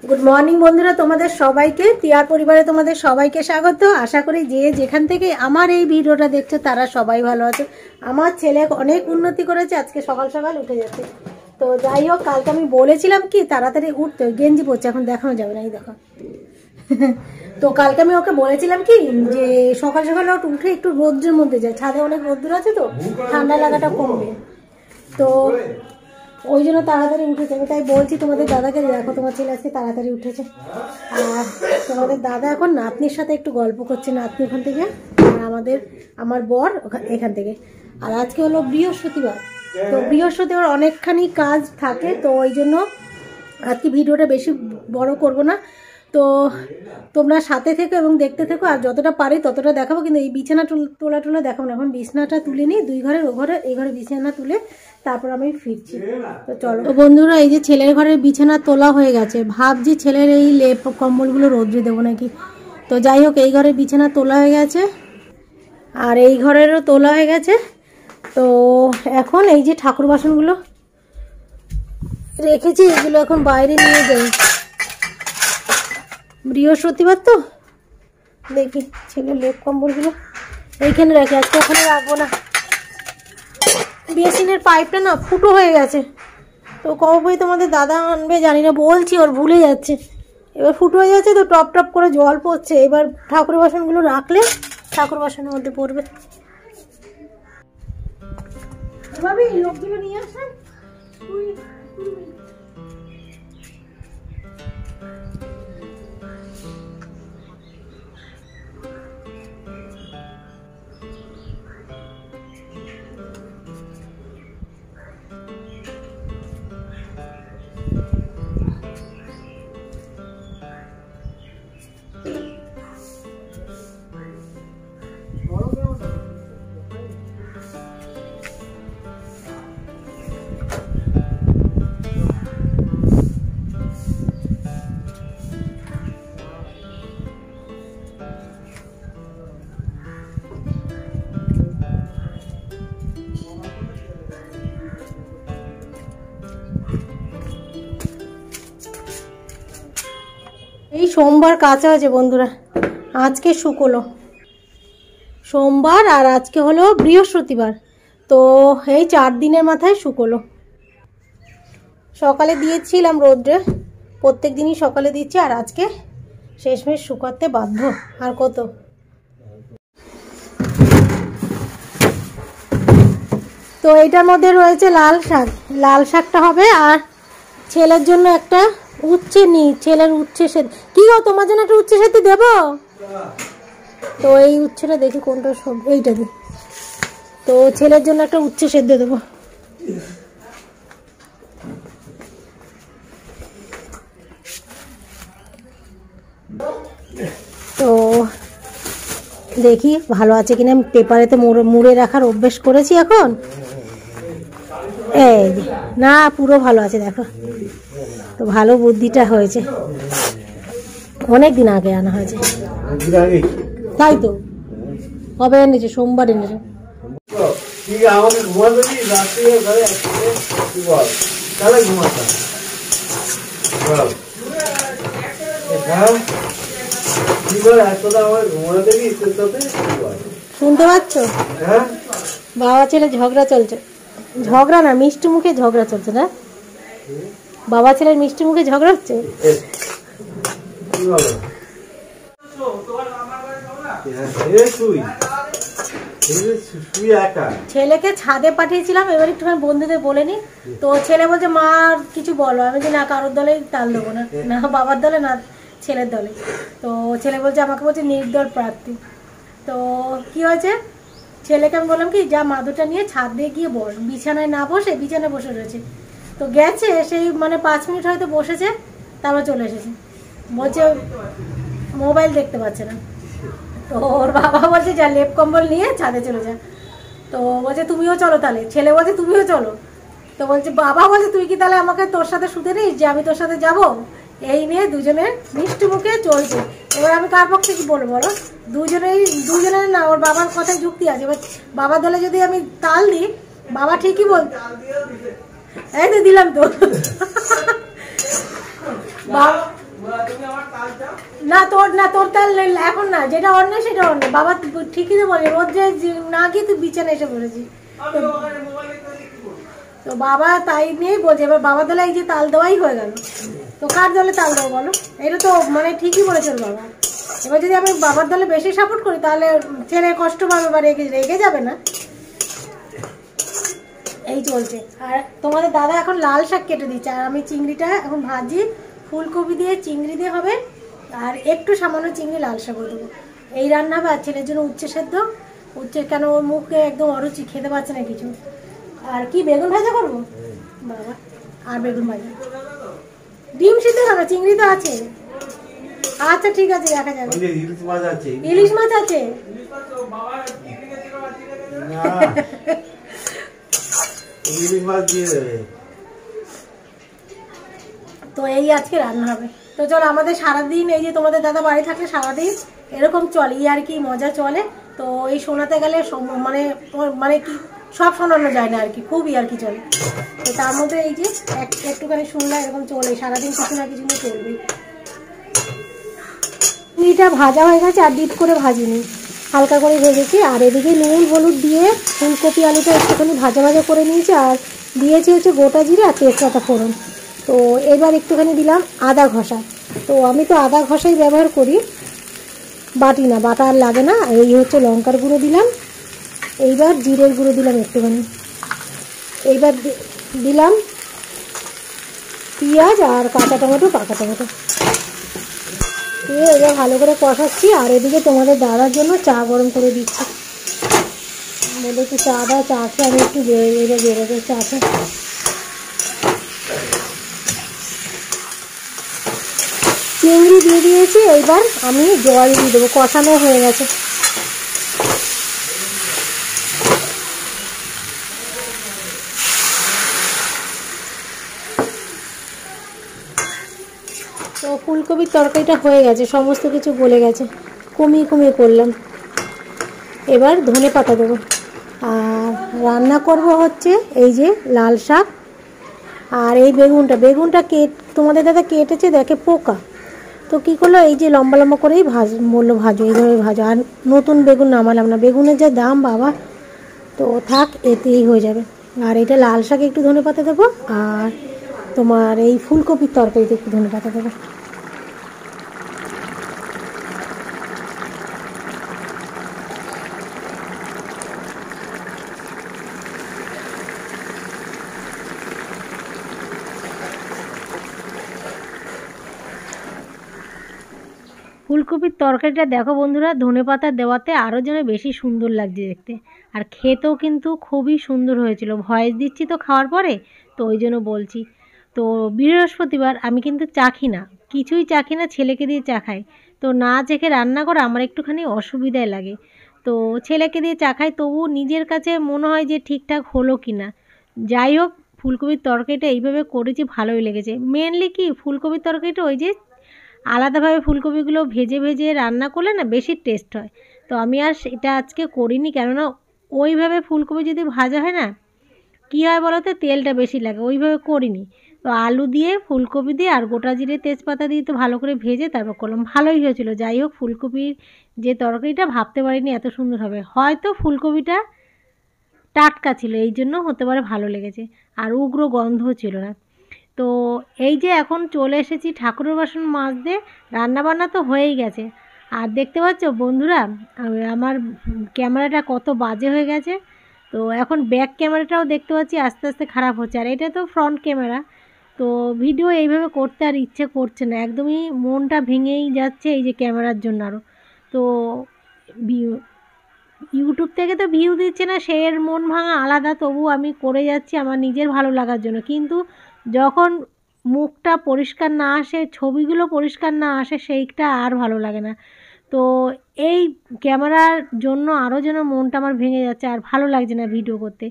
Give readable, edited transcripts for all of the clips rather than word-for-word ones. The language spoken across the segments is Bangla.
গুড মর্নিং বন্ধুরা, তোমাদের সবাইকে টিয়ার পরিবারে তোমাদের সবাইকে স্বাগত। আশা করি যে যেখান থেকে আমার এই ভিডিওটা দেখছো তারা সবাই ভালো আছে। আমার ছেলে অনেক উন্নতি করেছে, আজকে সকাল সকাল উঠে যাচ্ছে। তো যাই হোক, কালকে আমি বলেছিলাম কি তাড়াতাড়ি উঠতে, গেঞ্জি পরছে এখন দেখানো যাবে না, এই দেখো। তো কালকে আমি ওকে বলেছিলাম কি যে সকাল সকাল উঠে একটু রোদ্রের মধ্যে যায়, ছাদে অনেক রোদ্দুর আছে তো ঠান্ডা লাগাটা কমবে। তো ওই জন্য তাড়াতাড়ি উঠেছে। আমি তাই বলছি তোমাদের দাদাকে, দেখো তোমার ছেলে আজকে তাড়াতাড়ি উঠেছে। আর তোমাদের দাদা এখন নাতনির সাথে একটু গল্প করছে, নাতনি ওখান থেকে আর আমার বর এখান থেকে। আর আজকে হলো বৃহস্পতিবার, তো বৃহস্পতিবার অনেকখানি কাজ থাকে, তো ওই জন্য আজকে ভিডিওটা বেশি বড় করব না। তো তোমরা সাথে থেকো এবং দেখতে থেকো, আর যতটা পারি ততটা দেখাবো, কিন্তু এই বিছানা তোলা দেখাবো না। এখন বিছানাটা তুলে নিই, দুই ঘরের, ও ঘরে এই ঘরে বিছানা তুলে তারপর আমি ফিরছি। তো চলো বন্ধুরা, এই যে ছেলের ঘরের বিছানা তোলা হয়ে গেছে, ভাবছি ছেলের এই লেপ কম্বলগুলো রোদ্রে দেবো নাকি। তো যাই হোক, এই ঘরের বিছানা তোলা হয়ে গেছে আর এই ঘরেরও তোলা হয়ে গেছে। তো এখন এই যে ঠাকুর বাসনগুলো রেখেছি, এগুলো এখন বাইরে নিয়ে যাই। বৃহস্পতিবার তো দেখি ছেলের লেপ কম্বলগুলো এইখানে রাখি, আজকে ওখানে রাখবো না। বেসিনের পাইপটা না ফুটো হয়ে গেছে, তো কবে তোমাদের দাদা আনবে জানি না, বলছি ওর ভুলে যাচ্ছে। এবার ফুটো হয়ে যাচ্ছে তো টপ টপ করে জল পড়ছে, এবার ঠাকুর বাসনগুলো রাখলে ঠাকুর বাসনের মধ্যে পড়বে। ভাবি লোকগুলো নিয়ে আসেন। এই সোমবার কাঁচা আছে বন্ধুরা, আজকে শুকলো সোমবার আর আজকে হলো বৃহস্পতিবার, তো এই 4 দিনের মাথায় শুকলো। সকালে দিয়েছিলাম রোদ্রে, প্রত্যেক দিনই সকালে দিচ্ছি, আর আজকে শেষমেশ শুকাতে বাধ্য। আর কত, তো এইটার মধ্যে রয়েছে লাল শাক, লাল শাকটা হবে। আর ছেলের জন্য একটা উচ্ছে নিই, ছেলের উচ্ছে সেদ্ধ। কি গো তোমার জন্য একটা উচ্ছে সেদ্ধ দেবো? তো এই উচ্ছেটা দেখি কোনটা সব, এইটা দিই। তো ছেলের জন্য একটা উচ্ছে সেদ্ধ দেবো। তো দেখি ভালো আছে কিনা, পেপারেতে মুড়ে রাখার অভ্যেস করেছি এখন। এই না, পুরো ভালো আছে দেখো। তো ভালো বুদ্ধিটা হয়েছে, অনেক দিন আগে আনা হয়েছে। তাই তো, কবে এনেছে? সোমবার এনেছে। শুনতে পাচ্ছ? বাবা ছেলে ঝগড়া চলছে, ঝগড়া না মিষ্টি মুখে ঝগড়া চলছে না, বাবা ছেলের মিষ্টি মুখে ঝগড়া হচ্ছে। ছেলেকে ছাদে পাঠিয়েছিলাম, এবার একটুখানি বন্ধুদের বলে নি। তো ছেলে বলছে মা কিছু বলো, আমি বলছি না কারোর দলে তাল দেবো না, না বাবার দলে না ছেলের দলে। তো ছেলে বলছে, আমাকে বলছে নির্দল প্রার্থী। তো কি হয়েছে, ছেলেকে আমি বললাম কি যা মাদুরটা নিয়ে ছাদ দিয়ে গিয়ে বস, বিছানায় না বসে বিছানায় বসে রয়েছে। তো গেছে, সেই মানে 5 মিনিট হয়তো বসেছে, তারপর চলে এসেছে, বলছে মোবাইল দেখতে পাচ্ছে না। তো ওর বাবা বলছে যা লেপ কম্বল নিয়ে ছাদে চলে যা। তো বলছে তুমিও চলো তাহলে, ছেলে বলছে তুমিও চলো। তো বলছে বাবা বলছে তুই কি তাহলে আমাকে তোর সাথে শুতে নিস যে আমি তোর সাথে যাব? এই নিয়ে দুজনে মিষ্টি মুখে চলছে। এবার আমি কার পক্ষে কি বলবো বলো, দুজনের না, ওর বাবার কথায় যুক্তি আছে। এবার বাবার দলে যদি আমি তাল দিই, বাবা ঠিকই বল, এই তো দিলাম তো। না তোর তাল এখন না, যেটা অন্য সেটা অন্য। বাবা ঠিকই তো বলে, রোজ যে না গিয়ে তুই বিছানে এসে পড়েছি। তো বাবা তাই নিয়েই বলছে, এবার বাবার দলে এই যে তাল দেওয়াই হয়ে গেল, তো কার দলে তাল দেবো বলো? এটা তো মানে ঠিকই বলেছে বাবা। এবার যদি আমি বাবার দলে বেশি সাপোর্ট করি তাহলে ছেলে কষ্ট পাবে বা রেগে যাবে না। এই চলছে। আর তোমাদের দাদা এখন লাল শাক কেটে দিচ্ছে, আর আমি চিংড়িটা এখন ভাজি, ফুলকপি দিয়ে চিংড়ি দিয়ে হবে, আর একটু সামান্য চিংড়ি লাল শাক করে দেবো। এই রান্না হবে। আর ছেলের জন্য উচ্ছে সেদ্ধ, উচ্ছে কেন ওর মুখে একদম অরুচি, খেতে পাচ্ছে না কিছু। আর কি বেগুন ভাজা করবো বাবা, আর বেগুন ভাজা, ডিম সিদ্ধ খাবে, চিংড়ি তো আছে। আচ্ছা ঠিক আছে, দেখা যাবে। ইলিশ মাছ আছে তো এই আজকে রান্না হবে। তো চলো, আমাদের সারাদিন এই যে তোমাদের দাদা বাড়ি থাকলে সারাদিন এরকম চলে, আর কি মজা চলে। তো এই শোনাতে গেলে মানে মানে কি সব শোনানো যায় না আর কি, খুবই আর কি চলে। তো তার মধ্যে এই যে একটুখানি শুনলে এরকম চলে, সারাদিন কিছু না কিছু নিয়ে চলবে। চিংড়িটা ভাজা হয়ে গেছে, আর ডিপ করে ভাজিনি, হালকা করে ভেজেছি। আর এদিকে নুন হলুদ দিয়ে ফুলকপি আলুটা একটুখানি ভাজা ভাজা করে নিয়েছি, আর দিয়েছি হচ্ছে গোটা জিরে আর তেজপাতা ফোড়ন। তো এবার একটুখানি দিলাম আদা ঘষা। তো আমি তো আদা ঘষাই ব্যবহার করি, বাটি না, বাটা আর লাগে না। এই হচ্ছে লঙ্কার গুঁড়ো দিলাম, এইবার জিরের গুঁড়ো দিলাম একটুখানি, এইবার দিলাম পেঁয়াজ আর কাঁচা টমেটো, পাকা টমেটো দিয়ে এবার ভালো করে কষাচ্ছি। আর এদিকে তোমাদের দাদার জন্য চা গরম করে দিচ্ছি, বলে একটু চা দাও, চা খেয়ে আমি একটু বেরোবে চা খেয়ে। চিংড়ি দিয়ে দিয়েছি, এইবার আমি জল দিয়ে দেবো, কষানো হয়ে গেছে। তো ফুলকপির তরকারিটা হয়ে গেছে, সমস্ত কিছু গলে গেছে, কমিয়ে করলাম। এবার ধনে পাতা দেবো, আর রান্না করব হচ্ছে এই যে লাল শাক। আর এই বেগুনটা তোমাদের দাদা কেটেছে, দেখে পোকা, তো কী করলো, এই যে লম্বা লম্বা করেই বললো ভাজো, এইভাবে ভাজো। আর নতুন বেগুন নামালাম না, বেগুনের যা দাম বাবা, তো থাক, এতেই হয়ে যাবে। আর এটা লাল শাকে একটু ধনে পাতা দেবো, আর তোমার এই ফুলকপির তরকারিতে একটু ধনে পাতা দেবো। ফুলকপির তরকারিটা দেখো বন্ধুরা, ধনেপাতা দেওয়াতে আরও যেন বেশি সুন্দর লাগছে দেখতে, আর খেতেও কিন্তু খুবই সুন্দর হয়েছিল। ভয়েস দিচ্ছি তো খাওয়ার পরে, তো ওই জন্য বলছি। তো বৃহস্পতিবার আমি কিন্তু চাখি না, কিছুই চাখি না, ছেলেকে দিয়ে চা খাই। তো না চেখে রান্না করা আমার একটুখানি অসুবিধায় লাগে, তো ছেলেকে দিয়ে চা খাই, তবু নিজের কাছে মনে হয় যে ঠিকঠাক হলো কি না। যাই হোক, ফুলকপির তরকারিটা এইভাবে করেছি, ভালোই লেগেছে। মেনলি কি, ফুলকপির তরকারিটা ওই যে আলাদাভাবে ফুলকপিগুলো ভেজে ভেজে রান্না করলে না বেশি টেস্ট হয়। তো আমি আর সেটা আজকে করিনি, কেননা ওইভাবে ফুলকপি যদি ভাজা হয় না, কী হয় বলো তো, তেলটা বেশি লাগে, ওইভাবে করিনি। তো আলু দিয়ে ফুলকপি দিয়ে আর গোটা জিরে তেজপাতা দিয়ে তো ভালো করে ভেজে তারপর করলাম, ভালোই হয়েছিল। যাই হোক, ফুলকপির যে তরকারিটা ভাবতে পারিনি এত সুন্দর হবে, হয়তো ফুলকপিটা টাটকা ছিল এই জন্য হতে পারে ভালো লেগেছে, আর উগ্র গন্ধও ছিল না। তো এই যে এখন চলে এসেছি ঠাকুরের বাসন মাজতে, রান্নাবান্না তো হয়েই গেছে। আর দেখতে পাচ্ছ বন্ধুরা, আমার ক্যামেরাটা কত বাজে হয়ে গেছে। তো এখন ব্যাক ক্যামেরাটাও দেখতে পাচ্ছি আস্তে আস্তে খারাপ হচ্ছে, আর এটা তো ফ্রন্ট ক্যামেরা। তো ভিডিও এইভাবে করতে আর ইচ্ছে করছে না, একদমই মনটা ভেঙেই যাচ্ছে এই যে ক্যামেরার জন্য আরও। তো ইউটিউব থেকে তো ভিউ দিচ্ছে না, সে এর মন ভাঙা আলাদা, তবু আমি করে যাচ্ছি আমার নিজের ভালো লাগার জন্য। কিন্তু যখন মুখটা পরিষ্কার না আসে, ছবিগুলো পরিষ্কার না আসে, সেইটা আর ভালো লাগে না। তো এই ক্যামেরার জন্য আরও যেন মনটা আমার ভেঙে যাচ্ছে, আর ভালো লাগছে না ভিডিও করতে।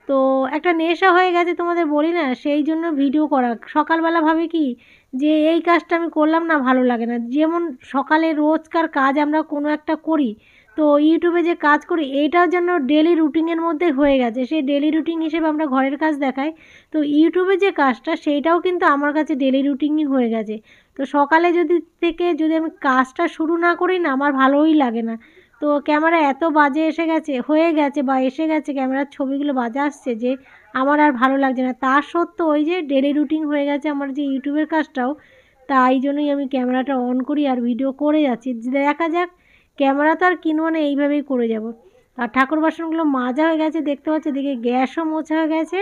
তো একটা নেশা হয়ে গেছে তোমাদের বলি না, সেই জন্য ভিডিও করা। সকালবেলা ভাবে কি যে এই কাজটা আমি করলাম না, ভালো লাগে না। যেমন সকালে রোজকার কাজ আমরা কোনো একটা করি, তো ইউটিউবে যে কাজ করি এইটাও যেন ডেলি রুটিনের মধ্যে হয়ে গেছে, সেই ডেলি রুটিন হিসেবে আমরা ঘরের কাজ দেখাই, তো ইউটিউবে যে কাজটা সেইটাও কিন্তু আমার কাছে ডেলি রুটিনই হয়ে গেছে। তো সকালে যদি আমি কাজটা শুরু না করি না, আমার ভালোই লাগে না। তো ক্যামেরা এত বাজে এসে গেছে ক্যামেরার ছবিগুলো বাজে আসছে যে আমার আর ভালো লাগছে না। তা সত্ত্বেও ওই যে ডেলি রুটিন হয়ে গেছে আমার যে ইউটিউবের কাজটাও, তাই জন্যই আমি ক্যামেরাটা অন করি আর ভিডিও করে যাচ্ছি। দেখা যাক, ক্যামেরা তো আর কিনবো না, এইভাবেই করে যাব। আর ঠাকুর বাসনগুলো মাজা হয়ে গেছে দেখতে পাচ্ছি, এদিকে গ্যাসও মোছা হয়ে গেছে।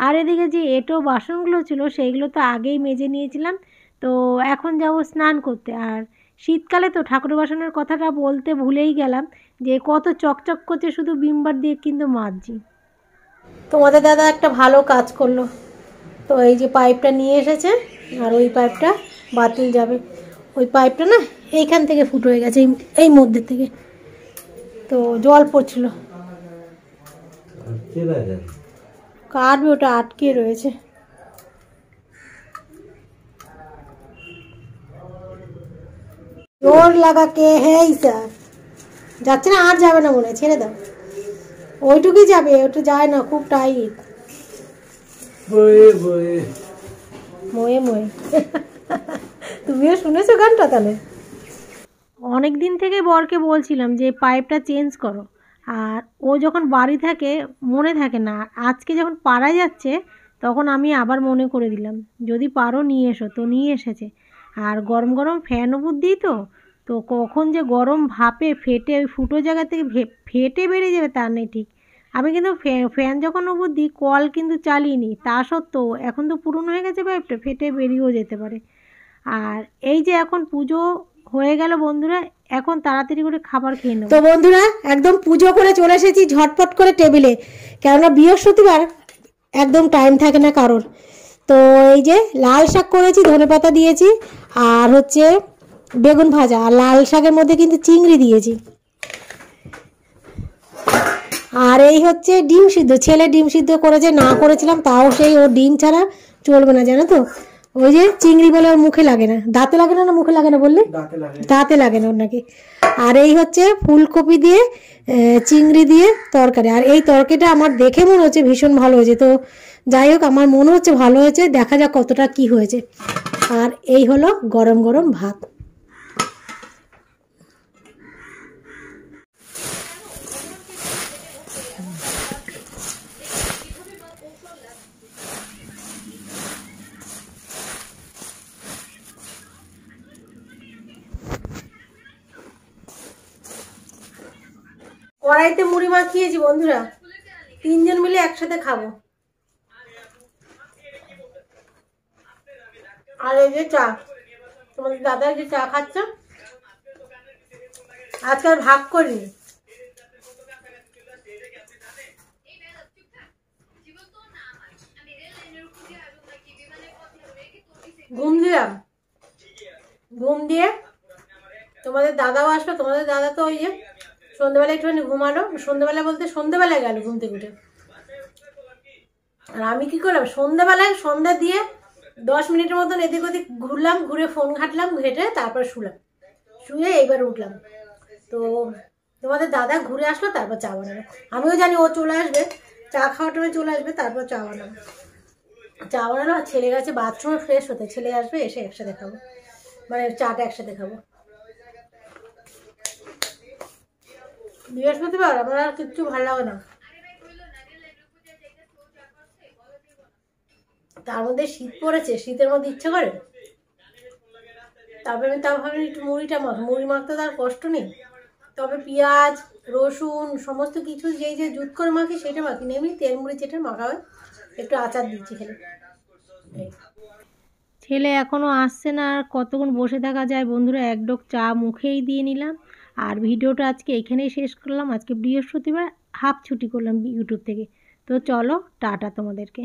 আর এদিকে যে এঁটো বাসনগুলো ছিল সেইগুলো তো আগেই মেজে নিয়েছিলাম। তো এখন যাব স্নান করতে। আর শীতকালে তো ঠাকুর বাসনের কথাটা বলতে ভুলেই গেলাম যে কত চকচক করছে, শুধু ভিমবার দিয়ে কিন্তু মাজছি। তোমাদের দাদা একটা ভালো কাজ করলো, তো এই যে পাইপটা নিয়ে এসেছে, আর ওই পাইপটা বাতিল যাবে। ওই পাইপটা না এইখান থেকে ফুটো হয়ে গেছে, এই মধ্যে থেকে, তো জল পড়ছিল, কাটবে, ওটা আটকে রয়েছে। জোর লাগা কে হ্যাঁ স্যার, যাচ্ছে না, আর যাবে না মনে হয়, ছেড়ে দাও, ওইটুকুই যাবে, ওটা যায় না, খুব টাইট, ময়ে ময়ে। তুমিও শুনেছো গানটা তাহলে? অনেক দিন থেকে বরকে বলছিলাম যে পাইপটা চেঞ্জ করো, আর ও যখন বাড়ি থাকে মনে থাকে না। আজকে যখন পাড়ায় যাচ্ছে তখন আমি আবার মনে করে দিলাম যদি পারো নিয়ে এসো, তো নিয়ে এসেছে। আর গরম গরম ফ্যান উপর দিই, তো তো কখন যে গরম ভাপে ফেটে ওই ফুটো জায়গা থেকে ফেটে বেরিয়ে যাবে তার নেই ঠিক। আমি কিন্তু ফ্যান যখন উপর দিই কল কিন্তু চালিয়ে নিই, তা সত্ত্বেও এখন তো পুরনো হয়ে গেছে পাইপটা, ফেটে বেরিয়েও যেতে পারে। আর এই যে এখন পুজো হয়ে গেল বন্ধুরা, এখন তাড়াতাড়ি করে খাবার খেয়ে নেব। তো বন্ধুরা একদম পুজো করে চলে এসেছি ঝটপট করে টেবিলে, কেননা বৃহস্পতিবার একদম টাইম থাকে না কারোর। তো এই যে লাল শাক করেছি, ধনেপাতা দিয়েছি, আর হচ্ছে বেগুন ভাজা, আর লাল শাকের মধ্যে কিন্তু চিংড়ি দিয়েছি। আর এই হচ্ছে ডিম সিদ্ধ, ছেলে ডিম সিদ্ধ করেছে, না করেছিলাম তাও সেই ওর ডিম ছাড়া চলবে না জানো তো। ওই যে চিংড়ি বলে ওর মুখে লাগে না, দাঁতে লাগে না, না মুখে লাগে না বললি, দাঁতে লাগে না ওর নাকি। আর এই হচ্ছে ফুলকপি দিয়ে চিংড়ি দিয়ে তরকারি। আর এই তরকারিটা আমার দেখে মনে হচ্ছে ভীষণ ভালো হয়েছে, তো যাই হোক আমার মনে হচ্ছে ভালো হয়েছে, দেখা যাক কতটা কি হয়েছে। আর এই হলো গরম গরম ভাত। কড়াইতে মুড়ি মাখিয়েছি বন্ধুরা, তিনজন মিলে একসাথে খাবো। আর এই যে চা, তোমাদের দাদা যে চা খাচ্ছ, আজকাল ভাগ করিনি, ঘুম দিয়ে তোমাদের দাদাও আসলো। তোমাদের দাদা তো ওই যে সন্ধ্যেবেলা একটুখানি ঘুমালো, সন্ধ্যেবেলা বলতে সন্ধ্যেবেলায় গেল ঘুম থেকে উঠে। আর আমি কি করলাম, সন্ধ্যা দিয়ে 10 মিনিটের মতন এদিক ওদিক ঘুরলাম, ঘুরে ফোন ঘাটলাম, ঘেটে তারপর শুয়ে এইবার উঠলাম। তো তোমাদের দাদা ঘুরে আসলো, তারপর চা বানাবো। আমিও জানি ও চলে আসবে, চা খাওয়ার টাইমে চলে আসবে, তারপর চা বানাবো। আর ছেলে গেছে বাথরুমে ফ্রেশ হতে, ছেলে আসবে, এসে একসাথে খাবো, মানে চাটা একসাথে খাবো। বৃহস্পতিবার আমার আর কিচ্ছু ভালো লাগে না, তার মধ্যে শীত পড়েছে, শীতের মধ্যে ইচ্ছে করে। তারপরে আমি ভাবলাম একটু মুড়ি মাখতে তার কষ্ট নেই, তবে পেঁয়াজ রসুন সমস্ত কিছু যেই যে জুত করে মাখি সেটা মাখি না, এমনি তেল মুড়ি যেটা মাখা হয়, একটু আচার দিচ্ছি খেলে। ছেলে এখনও আসছে না, আর কতক্ষণ বসে থাকা যায় বন্ধুরা, এক ডোক চা মুখেই দিয়ে নিলাম। আর ভিডিওটা আজকে এখানেই শেষ করলাম। আজকে বৃহস্পতিবার, হাফ ছুটি করলাম ইউটিউব থেকে। তো চলো টাটা তোমাদেরকে।